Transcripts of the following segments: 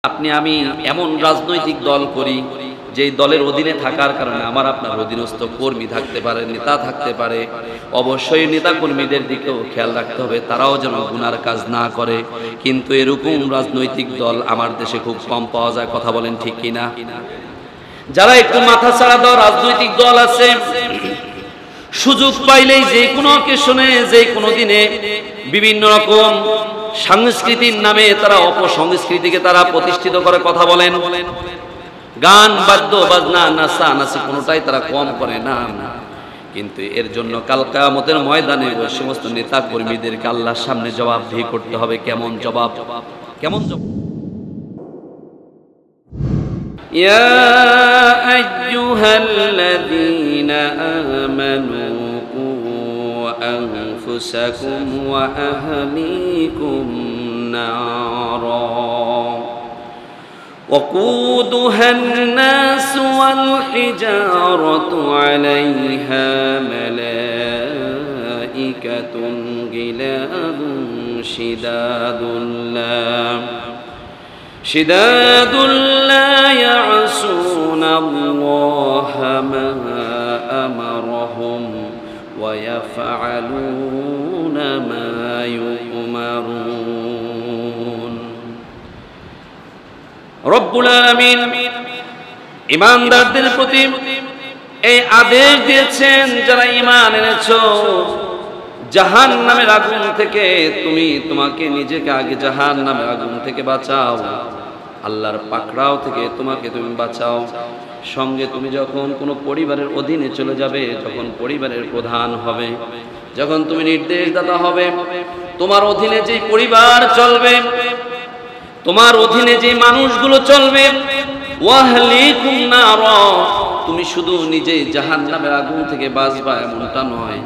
আপনি আমি এমন রাজনৈতিক দল করি যে দলের অধীনে থাকার কারণে আমার আপনার অধীনস্থ কর্মী থাকতে পারে, নেতা থাকতে পারে। অবশ্যই নেতা কর্মীদের দিকেও খেয়াল রাখতে হবে, তারাও যেন গুনার কাজ না করে। কিন্তু এরকম রাজনৈতিক দল আমার দেশে খুব কম পাওয়া যায়। কথা বলেন ঠিক কিনা? যারা একটু মাথা ছাড়া দেওয়া রাজনৈতিক দল আছে, সুযোগ পাইলেই যে কোনো অকেশনে যে কোনো দিনে বিভিন্ন রকম সংস্কৃতির নামে তারা অপসংস্কৃতিকে তারা প্রতিষ্ঠিত করে। কথা বলেন, গান বাদ্য বাজনা নাচা নাচি কোনোটাই তারা কম করে না। কিন্তু এর জন্য কাল কিয়ামতের ময়দানে ওই সমস্ত নেতা কর্মীদেরকে আল্লাহর সামনে জবাবদিহি করতে হবে। কেমন জবাব? কেমন জবাব? ইয়া আইয়ুহাল্লাযীনা আমানু أنفسكم وأهليكم نارا وقودها الناس والحجارة عليها ملائكة غلاظ شداد لا يعصون الله ما أمرهم ويفعلون ما يؤمرون। রব্বুল আলামিন ঈমানদারদের প্রতি এই আদেশ দিয়েছেন, যারা ঈমান এনেছো জাহান্নামের আগুন থেকে তোমাকে নিজেকে আগে জাহান্নামের আগুন থেকে বাঁচাও, আল্লাহর পাকড়াও থেকে তুমি বাঁচাও। সঙ্গে তুমি যখন কোনো পরিবারের অধীনে চলে যাবে, যখন পরিবারের প্রধান হবে, যখন তুমি নির্দেশদাতা হবে, তোমার অধীনে যে পরিবার চলবে, তোমার অধীনে যে মানুষগুলো চলবে, ওয়াহলিকুম নারা, তুমি শুধু নিজে জাহান্নামের আগুন থেকে বাঁচবা এমনটা নয়,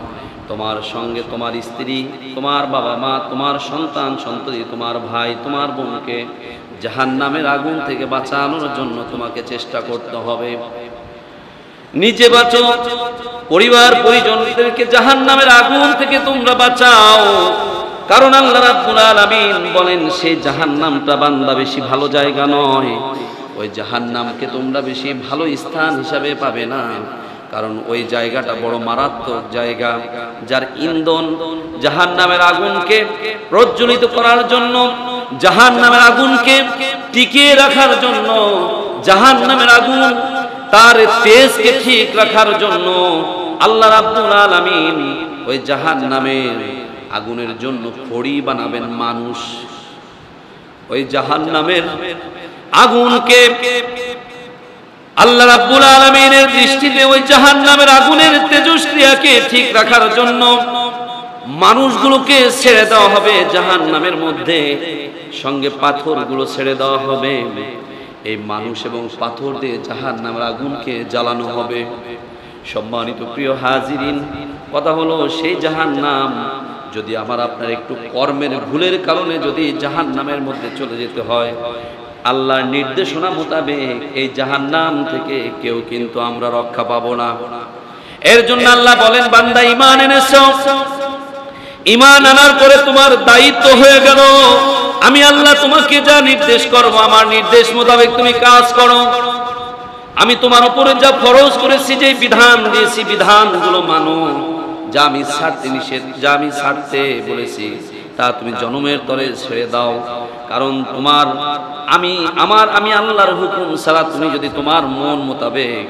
তোমার সঙ্গে তোমার স্ত্রী, তোমার বাবা মা, তোমার সন্তান সন্ততি, তোমার ভাই, তোমার বোনকে জাহান্নামের আগুন থেকে বাঁচানোর জন্য তোমাকে চেষ্টা করতে হবে। নিজে বাঁচো, পরিবার পরিজনদেরকে জাহান্নামের আগুন থেকে তোমরা বাঁচাও। কারণ আল্লাহ রাব্বুল আলামিন বলেন, সেই জাহান্নামটা বান্দা বেশি ভালো জায়গা নয়, ওই জাহান্নামকে তোমরা বেশি ভালো স্থান হিসাবে পাবে না। কারণ ওই জায়গাটা বড় মারাত্মক জায়গা, যার ইন্ধন জাহান্নামের আগুনকে প্রজ্বলিত করার জন্য, জাহান্নামের আগুনকে টিকিয়ে রাখার জন্য, জাহান্নামের আগুন তার তেজকে ঠিক রাখার জন্য আল্লাহ রাব্বুল আলামিন ওই জাহান্নামের আগুনের জন্য খড়ি বানাবেন মানুষ। ওই জাহান্নামের আগুনকে আল্লাহ রাব্বুল আলামিনের দৃষ্টিতে ওই জাহান্নামের আগুনের তেজস্ক্রিয়াকে ঠিক রাখার জন্য মানুষগুলোকে ছেড়ে দেওয়া হবে জাহান্নামের মধ্যে, সঙ্গে পাথরগুলো ছেড়ে দেওয়া হবে। এই মানুষ এবং পাথর দিয়ে জাহান্নামের আগুনকে জ্বালানো হবে। সম্মানিত প্রিয় হাজিরিন, কথা হলো সেই জাহান্নাম যদি আমার আপনার একটু কর্মের ভুলের কারণে যদি জাহান্নামের মধ্যে চলে যেতে হয়, আল্লাহর নির্দেশনা মোতাবেক এই জাহান্নাম থেকে কেউ কিন্তু আমরা রক্ষা পাবো না। এর জন্য আল্লাহ বলেন, বান্দা ঈমান এনেছো, ঈমান আনার পরে তোমার দায়িত্ব হয়ে গেল, আমি আল্লাহ তোমাকে যা নির্দেশ করব আমার নির্দেশ মোতাবেক তুমি কাজ করো। আমি তোমার উপরে যা ফরজ করেছি, যে বিধান দিয়েছি বিধানগুলো মানো। যা আমি ছাড়তে বলেছি তা তুমি জনমের তরে ছেড়ে দাও। কারণ আমি আল্লাহর হুকুম ছাড়া তুমি যদি তোমার মন মোতাবেক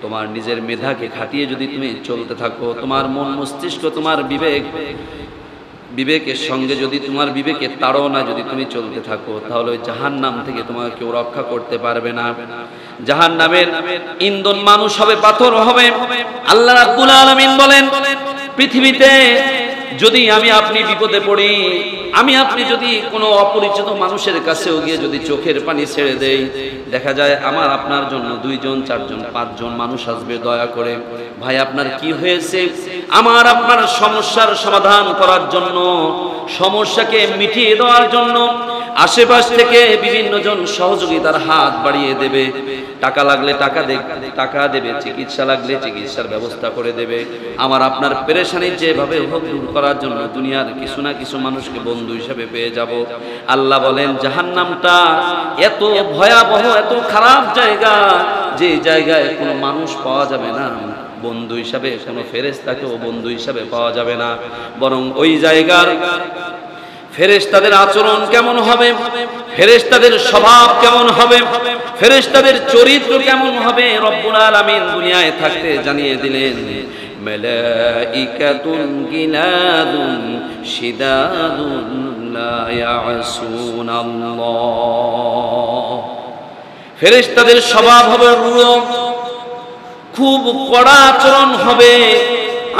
তোমার নিজের মেধাকে খাটিয়ে যদি তুমি চলতে থাকো, তোমার মন মস্তিষ্ক তোমার বিবেকের সঙ্গে যদি তোমার বিবেকের তাড়না যদি তুমি চলতে থাকো, তাহলে ওই জাহান্নাম থেকে তোমাকে কেউ রক্ষা করতে পারবে না। জাহান্নামের ইন্ধন মানুষ হবে, পাথর হবে। আল্লাহ রাব্বুল আলামিন বলেন, পৃথিবীতে যদি আপনি বিপদে পড়ি, আপনি যদি কোনো অপরিচিত মানুষের কাছেও গিয়ে যদি চোখের পানি ছেড়ে দেই, দেখা যায় আমার আপনার জন্য 2 জন 4 জন 5 জন মানুষ আসবে দয়া করে, ভাই আপনার কি হয়েছে, আমার আপনার সমস্যার সমাধান করার জন্য, সমস্যাকে মিটিয়ে দেওয়ার জন্য, আশেপাশ থেকে বিভিন্ন জন সহযোগিতার হাত বাড়িয়ে দেবে, টাকা লাগলে টাকা দেবে, চিকিৎসা লাগলে চিকিৎসার ব্যবস্থা করে দেবে। আমার আপনার পেরেশানি যেভাবে হোক দূর করার জন্য দুনিয়ার কিছু না কিছু মানুষকে বন্ধু হিসেবে পেয়ে যাব। আল্লাহ বলেন জাহান্নামটা এত ভয়াবহ, এত খারাপ জায়গা, যে জায়গায় কোনো মানুষ পাওয়া যাবে না, বন্ধু হিসাবে কোনো ফেরেশতাকেও বন্ধু হিসাবে পাওয়া যাবে না। বরং ওই জায়গার ফেরেশতাদের আচরণ কেমন হবে, ফেরেশতাদের স্বভাব কেমন হবে, ফেরেশতাদের চরিত্র কেমন হবে, রব্বুল আলামিন দুনিয়ায় থাকতে জানিয়ে দিলেন। মালাইকাতুন গিলাদুন শিদাদুন লা ইয়াসুনাল্লাহ। ফেরেশতাদের স্বভাব হবে রূঢ়, খুব কড়া আচরণ হবে।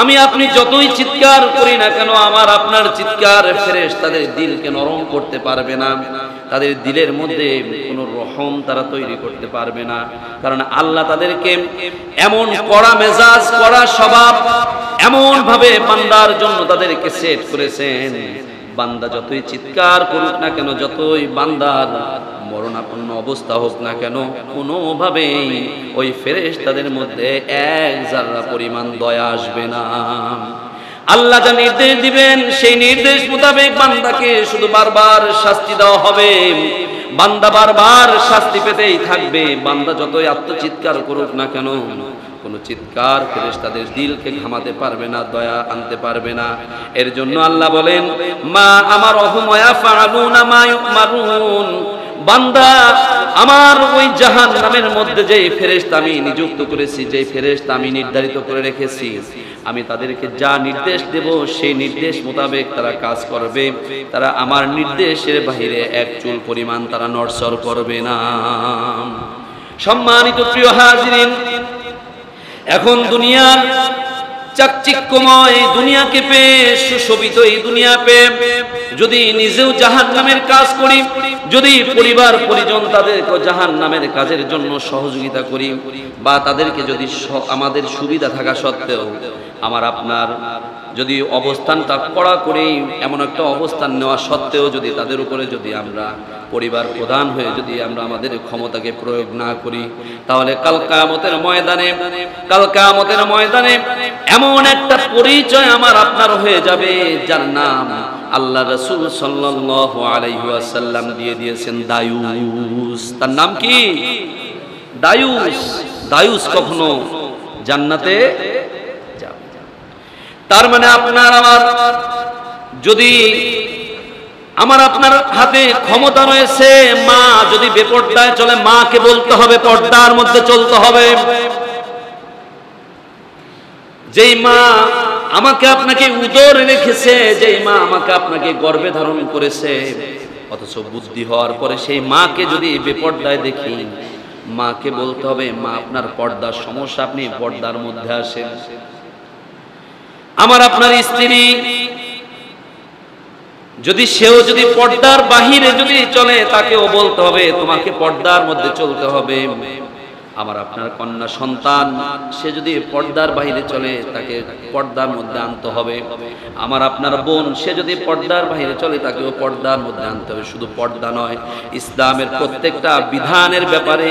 আমি আপনি যতই চিৎকার করি না কেন, আমার আপনার চিৎকার ফেরেশতাদের দিলকে নরম করতে পারবে না, তাদের দিলের মধ্যে কোনো রহম তারা তৈরি করতে পারবে না। কারণ আল্লাহ তাদেরকে এমন কড়া মেজাজ, কড়া স্বভাব, এমন ভাবে বান্দার জন্য তাদেরকে সেট করেছেন, বান্দা যতই চিৎকার করুক না কেন, যতই বান্দার মরণাপন্ন অবস্থা হোক না কেন, কোনোভাবেই ওই ফেরেশতাদের মধ্যে এক জাররা পরিমাণ দয়া আসবে না। আল্লাহ যা নির্দেশ দিবেন সেই নির্দেশ মোতাবেক বান্দাকে শুধু বারবার শাস্তি দেওয়া হবে, বান্দা বারবার শাস্তি পেতেই থাকবে। বান্দা যতই আত্মচিৎকার করুক না কেন, কোনো চিৎকার ফেরেশতাদের দিলকে ঘামাতে পারবে না, দয়া আনতে পারবে না। এর জন্য আল্লাহ বলেন মা আমারহুম ওয়া ইয়াফআলুনা মা ইউমারুন। বান্দা আমার ওই জাহান্নামের মধ্যে যে ফেরেশতা আমি নিযুক্ত করেছি, যে ফেরেশতা আমি নির্ধারিত করে রেখেছি, আমি তাদেরকে যা নির্দেশ দেব সেই নির্দেশ মোতাবেক তারা কাজ করবে। তারা আমার নির্দেশের বাইরে এক চুল পরিমাণ তারা নড়চড় করবে না। সম্মানিত প্রিয় হাজিরিন, এখন দুনিয়ার চাকচিক্যময় দুনিয়াকে পেয়ে, সুশোভিত এই দুনিয়া পেয়ে যদি নিজেও জাহান্নামের কাজ করি, যদি পরিবার পরিজন তাদেরকে জাহান্নামের কাজের জন্য সহযোগিতা করি, বা তাদেরকে যদি আমাদের সুবিধা থাকা সত্ত্বেও আমার আপনার যদি অবস্থানটা কড়া করে এমন একটা অবস্থান নেওয়া সত্ত্বেও যদি তাদের উপরে যদি আমরা পরিবার প্রধান হয়ে যদি আমরা আমাদের ক্ষমতাকে প্রয়োগ না করি, তাহলে কাল কিয়ামতের ময়দানে এমন একটা পরিচয় আমার আপনার হয়ে যাবে, যার নাম আল্লাহ রাসূল সাল্লাল্লাহু আলাইহি ওয়াসাল্লাম দিয়ে দিয়েছেন দায়ুস। তার নাম কি? দায়ুস। দায়ুস কখনো জান্নাতে যাবে। তার মানে আপনার আমার যদি আমার আপনার হাতে ক্ষমতা রয়েছে, মা যদি বেপরদায় চলে, মাকে বলতে হবে পর্দার মধ্যে চলতে হবে। যেই মা আমাকে আপনাকে উদরে রেখেছে, যেই মা আমাকে আপনাকে গর্ভে ধারণ করেছে, অথচ বুদ্ধি হওয়ার পরে সেই মাকে যদি বেপরদায় দেখি, মাকে বলতে হবে মা আপনার পর্দার সমস্যা, আপনি পর্দার মধ্যে আসেন। আমার আপনার স্ত্রী যদি সেও যদি পর্দার বাহিরে যদি চলে, তাকেও বলতে হবে তোমাকে পর্দার মধ্যে চলতে হবে। আমার আপনার কন্যা সন্তান সে যদি পর্দার বাহিরে চলে, তাকে পর্দার মধ্যে আনতে হবে। আমার আপনার বোন সে যদি পর্দার বাহিরে চলে, তাকেও পর্দার মধ্যে আনতে হবে। শুধু পর্দা নয়, ইসলামের প্রত্যেকটা বিধানের ব্যাপারে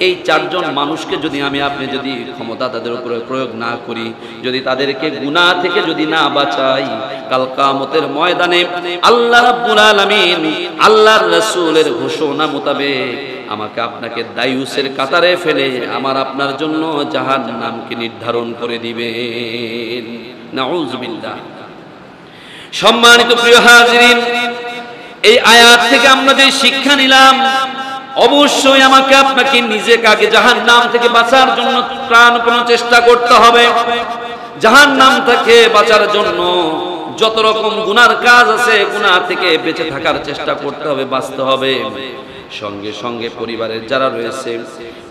এই চারজন মানুষকে যদি আমি আপনি যদি ক্ষমতা তাদের উপরে প্রয়োগ না করি, যদি তাদেরকে গুনাহ থেকে যদি না বাঁচাই, কাল কিয়ামতের ময়দানে আল্লাহ রাব্বুল আলামিন আল্লাহর রাসূলের ঘোষণা মোতাবেক আমাকে আপনাকে দায়ুসের কাতারে ফেলে আমার আপনার জন্য জাহান্নামকে নির্ধারণ করে দিবেন। নাউযুবিল্লাহ। সম্মানিত প্রিয় হাজিরিন, এই আয়াত থেকে আমরা যে শিক্ষা নিলাম, অবশ্যই আমাকে আপনাকে নিজেকে আগে জাহান্নাম থেকে বাঁচার জন্য প্রাণপণ চেষ্টা করতে হবে। জাহান্নাম থেকে বাঁচার জন্য যত রকম গুনার কাজ আছে, গুনাহ থেকে বেঁচে থাকার চেষ্টা করতে হবে, বাঁচতে হবে। সঙ্গে সঙ্গে পরিবারের যারা রয়েছে,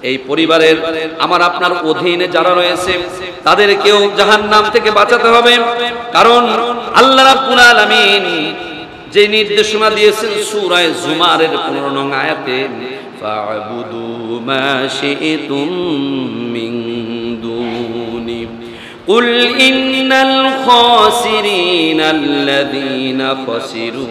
এই পরিবারের আমার আপনার অধীনে যারা রয়েছে, তাদেরকেও জাহান্নাম থেকে বাঁচাতে হবে। কারণ আল্লাহ রাব্বুল আলামিন যে নির্দেশনা দিয়েছেন সূরা জুমারের 15 নং আয়াতে, ফা'বুদু মা শি'তুম মিন দুনি কুল ইন্নাল খাসিরিনা আল্লাযীনা খাসিরু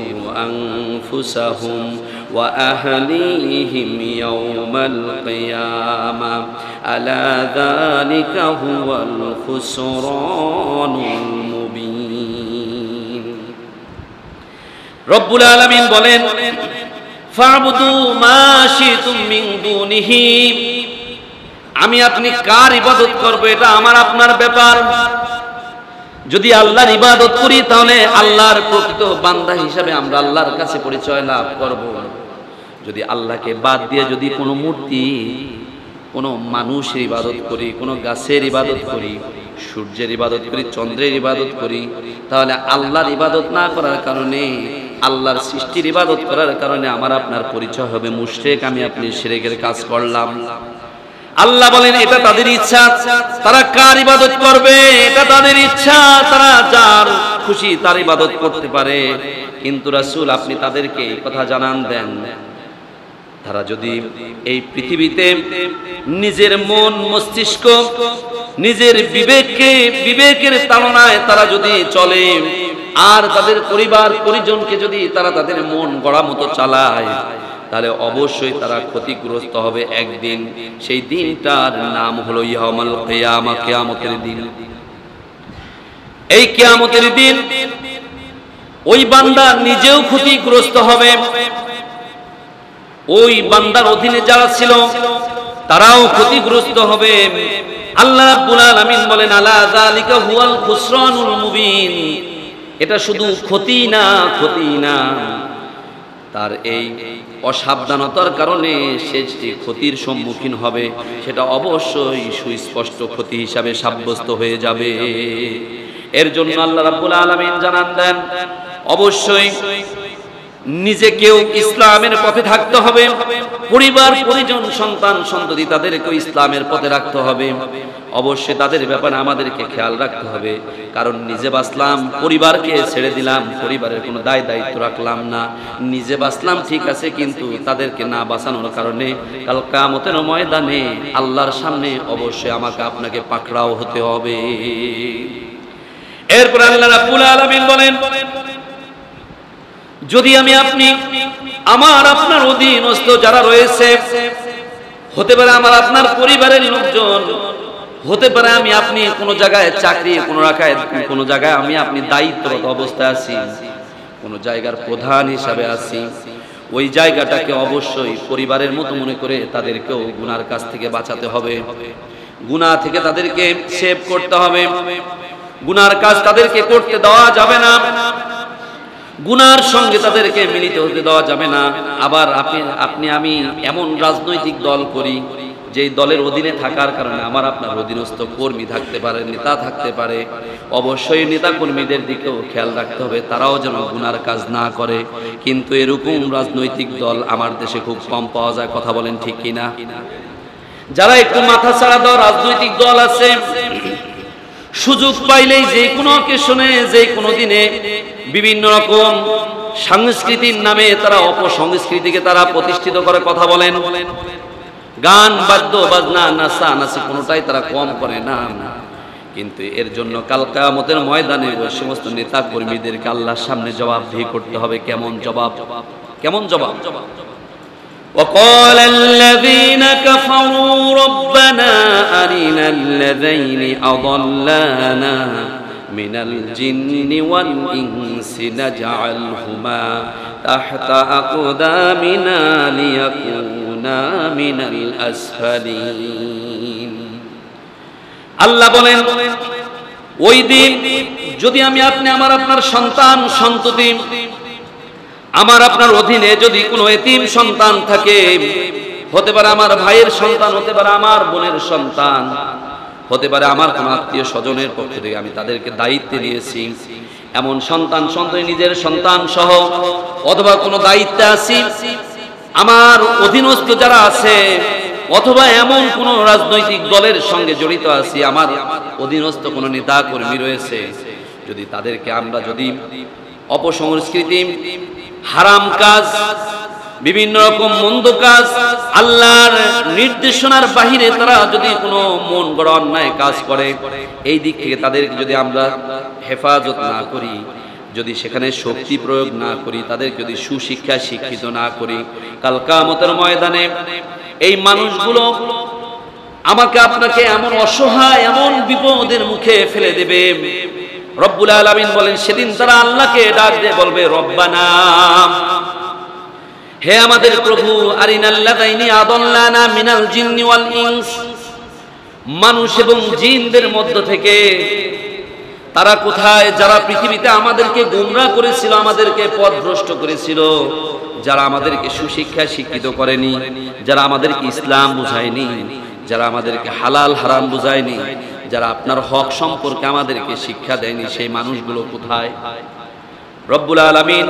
আনফুসাহুম وأهليهم يوم القيامة ألا ذلك هو الخسران المبين رب العالمين বলেন ফাবুদু মা শিতুম মিন দুনিহি আমি আপনি কার ইবাদত করব এটা আমার আপনার ব্যাপার যদি আল্লাহর ইবাদত করি তাহলে আল্লাহর প্রকৃত বান্দা হিসেবে আমরা আল্লাহর কাছে পরিচয় লাভ করব যদি আল্লাহকে বাদ দিয়ে যদি কোনো মূর্তি কোনো মানুষের ইবাদত করি কোনো গাছের ইবাদত করি সূর্যের ইবাদত করি চন্দ্রের ইবাদত করি তাহলে আল্লাহর ইবাদত না করার কারণে আল্লাহর সৃষ্টির ইবাদত করার কারণে আমার আপনার পরিচয় হবে মুশরিক আমি আপনি শিরকের কাজ করলাম আল্লাহ বলেন এটা তাদের ইচ্ছা তারা কার ইবাদত করবে এটা তাদের ইচ্ছা তারা যার খুশি তার ইবাদত করতে পারে কিন্তু রাসূল আপনি তাদেরকে এই কথা জানান দেন তারা যদি এই পৃথিবীতে নিজের মন মস্তিষ্ক নিজের বিবেকের তাড়নায় তারা যদি চলে আর তাদের পরিবার পরিজনকে যদি তারা তাদের মন গড়া মতো চালায় তাহলে অবশ্যই তারা ক্ষতিগ্রস্ত হবে একদিন সেই দিনটার নাম হলো ইয়াউমুল কিয়ামা কিয়ামতের দিন এই কিয়ামতের দিন ওই বান্দা নিজেও ক্ষতিগ্রস্ত হবে ওই বান্দার অধীনে যারা ছিল তারাও ক্ষতিগ্রস্ত হবে আল্লাহ রাব্বুল আলামিন বলেন আলা যালিকা হুয়াল খুসরানুল মুবিন এটা শুধু ক্ষতি না তার এই অসাবধানতার কারণে সে যে ক্ষতির সম্মুখীন হবে সেটা অবশ্যই সুস্পষ্ট ক্ষতি হিসাবে সাব্যস্ত হয়ে যাবে এর জন্য আল্লাহ রাব্বুল আলামিন জানান দেন অবশ্যই নিজেকেও ইসলামের পথে থাকতে হবে পরিবার পরিজন সন্তান সন্ততি তাদেরকে ইসলামের পথে রাখতে হবে অবশ্যই তাদের ব্যাপারে আমাদেরকে খেয়াল রাখতে হবে কারণ নিজে বাঁচলাম পরিবারকে ছেড়ে দিলাম পরিবারের কোনো দায়িত্ব রাখলাম না নিজে বাঁচলাম ঠিক আছে কিন্তু তাদেরকে না বাঁচানোর কারণে কাল কিয়ামতের ময়দানে আল্লাহর সামনে অবশ্যই আমাকে আপনাকে পাকড়াও হতে হবে এরপর আল্লাহ রাব্বুল আলামিন বলেন যদি আমি আপনি আমার আপনার অধীনস্থ যারা রয়েছে হতে পারে আমার আপনার পরিবারের লোকজন হতে পারে আমি আপনি কোনো জায়গায় চাকরি কোনো জায়গায় আমি আপনি দায়িত্বরত অবস্থায় আছি কোনো জায়গার প্রধান হিসাবে আছি ওই জায়গাটাকে অবশ্যই পরিবারের মতো মনে করে তাদেরকেও গুনার কাছ থেকে বাঁচাতে হবে গুনাহ থেকে তাদেরকে সেভ করতে হবে গুনার কাজ তাদেরকে করতে দেওয়া যাবে না গুনার সঙ্গে তাদেরকে মিলিত হতে দেওয়া যাবে না আবার আপনি আমি এমন রাজনৈতিক দল করি যে দলের অধীনে থাকার কারণে আমার আপনার অধীনস্থ কর্মী থাকতে পারে নেতা থাকতে পারে অবশ্যই নেতা কর্মীদের দিকেও খেয়াল রাখতে হবে তারাও যেন গুনার কাজ না করে কিন্তু এরকম রাজনৈতিক দল আমার দেশে খুব কম পাওয়া যায় কথা বলেন ঠিক কিনা যারা একটু মাথা ছাড়া দেওয়া রাজনৈতিক দল আছে সুযোগ পাইলেই যে কোনো অকেশনে যে কোনো দিনে বিভিন্ন রকম সংস্কৃতির নামে তারা অপসংস্কৃতিকে তারা প্রতিষ্ঠিত করে কথা বলেন গান বাদ্য বাজনা নাচা নাচি কোনোটাই তারা কম করে না কিন্তু এর জন্য কাল কিয়ামতের ময়দানে ওই সমস্ত নেতা কর্মীদেরকে আল্লাহর সামনে জবাবদিহি করতে হবে কেমন জবাব وقال الذين كفروا ربنا أرنا الذين أضلانا من الجن والإنس نجعلهما تحت أقدامنا ليكونا من الأسفلين আল্লাহ বলেন ওই দিন যদি আমি আপনি আমার আপনার সন্তান সন্ততি আমার আপনার অধীনে যদি কোনো এতিম সন্তান থাকে হতে পারে আমার ভাইয়ের সন্তান হতে পারে আমার বোনের সন্তান হতে পারে আমার কোনো আত্মীয় স্বজনের পক্ষ থেকে আমি তাদেরকে দায়িত্বে নিয়েছি এমন সন্তান সন্ততি নিজের সন্তান সহ অথবা কোনো দায়িত্বে আছি আমার অধীনস্থ যারা আছে অথবা এমন কোন রাজনৈতিক দলের সঙ্গে জড়িত আছি আমার অধীনস্থ কোনো নেতা কর্মী রয়েছে যদি তাদেরকে আমরা যদি অপসংস্কৃতি হারাম কাজ বিভিন্ন রকম মন্দ কাজ আল্লাহর নির্দেশনার বাহিরে তারা যদি কোনো মন গড়া অন্যায় কাজ করে এই দিক থেকে তাদেরকে যদি আমরা হেফাজত না করি যদি সেখানে শক্তি প্রয়োগ না করি, তাদেরকে যদি সুশিক্ষা শিক্ষিত না করি, কাল কিয়ামতের ময়দানে এই মানুষগুলো আমাকে আপনাকে এমন অসহায়, এমন বিপদের মুখে ফেলে দেবে। রব্বুল আলামিন বলেন সেদিন তারা আল্লাহকে ডাক দিয়ে বলবে, রব্বানা, হে আমাদের প্রভু, আরিনাল্লাযাইনি আদাল্লানা মিনাল জিন্নি ওয়াল ইনস, মানুষ এবং জিনদের মধ্য থেকে তারা কোথায়? যারা পৃথিবীতে আমাদেরকে গোমরাহ করেছিল, আমাদেরকে পথভ্রষ্ট করেছিল, যারা আমাদেরকে সুশিক্ষা শিক্ষিত করেনি, যারা আমাদেরকে ইসলাম বুঝায়নি, যারা আমাদেরকে হালাল হারাম বুঝায়নি, যারা আপনার হক সম্পর্কে আমাদেরকে শিক্ষা দেয়নি, সেই মানুষগুলো কোথায়? রব্বুল আলামিন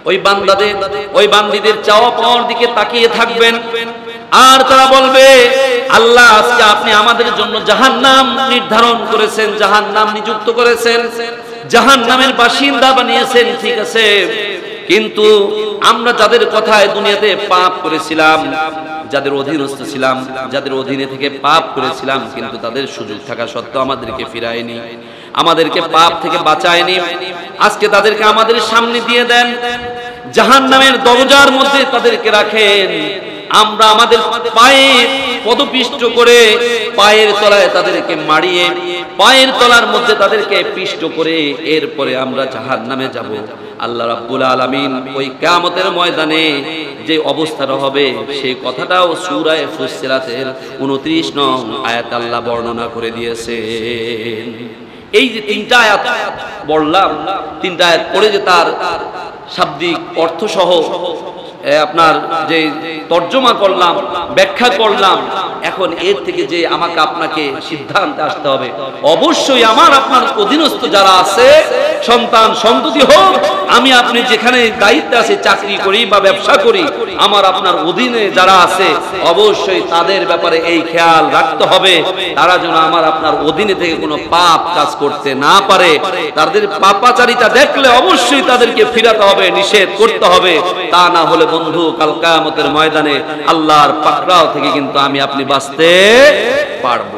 ওই বান্দাদের, ওই বান্দীদের চাওয়া পাওয়ার দিকে তাকিয়ে থাকবেন, আর তারা বলবে, আল্লাহ, আজকে আপনি আমাদের জন্য জাহান্নাম নির্ধারণ করেছেন, জাহান্নাম নিযুক্ত করেছেন, জাহান্নামের বাসিন্দা বানিয়েছেন, ঠিক আছে, কিন্তু আমরা যাদের কথায় দুনিয়াতে পাপ করেছিলাম, যাদের অধীনস্থ ছিলাম, যাদের অধীনে থেকে পাপ করেছিলাম, কিন্তু তাদের সুযোগ থাকা সত্ত্বেও আমাদেরকে ফিরায়নি, আমাদেরকে পাপ থেকে বাঁচায়নি, আজকে তাদেরকে আমাদের সামনে দিয়ে দেন, জাহান্নামের দরজার মধ্যে তাদেরকে রাখেন, আমরা আমাদের পায়ে পদপিষ্ট করে, পায়ের তলায় তাদেরকে মারিয়ে, পায়ের তলার মধ্যে তাদেরকে পিষ্ট করে এরপরে আমরা জাহান্নামে যাব। আল্লাহ রাব্বুল আলামিন ওই কিয়ামতের ময়দানে যে অবস্থাটা হবে, সেই কথাটাও সূরা ফুসসিলাতের 29 নং আয়াত আল্লাহ বর্ণনা করে দিয়েছেন। এই যে তিনটা আয়াত বললাম, তিনটা আয়াত পড়ে যে তার শাব্দিক অর্থ সহ আপনার যে তর্জমা করলাম, ব্যাখ্যা করলাম, এখন এর থেকে যে আমাকে আপনাকে সিদ্ধান্তে আসতে হবে, অবশ্যই আমার আপনার অধীনস্থ যারা আছে, সন্তান সন্ততি হোক, আমি আপনি যেখানে দায়িত্বে আছে, চাকরি করি বা ব্যবসা করি, আমার আপনার অধীনে যারা আছে, অবশ্যই তাদের ব্যাপারে এই খেয়াল রাখতে হবে, তারা যেন আমার আপনার অধীনে থেকে কোনো পাপ কাজ করতে না পারে। তাদের পাপাচারিতা দেখলে অবশ্যই তাদেরকে ফিরাতে হবে, নিষেধ করতে হবে, তা না হলে বন্ধু, কাল কিয়ামতের ময়দানে আল্লাহর পাকড়াও থেকে কিন্তু আমি আপনি বাঁচতে পারবো।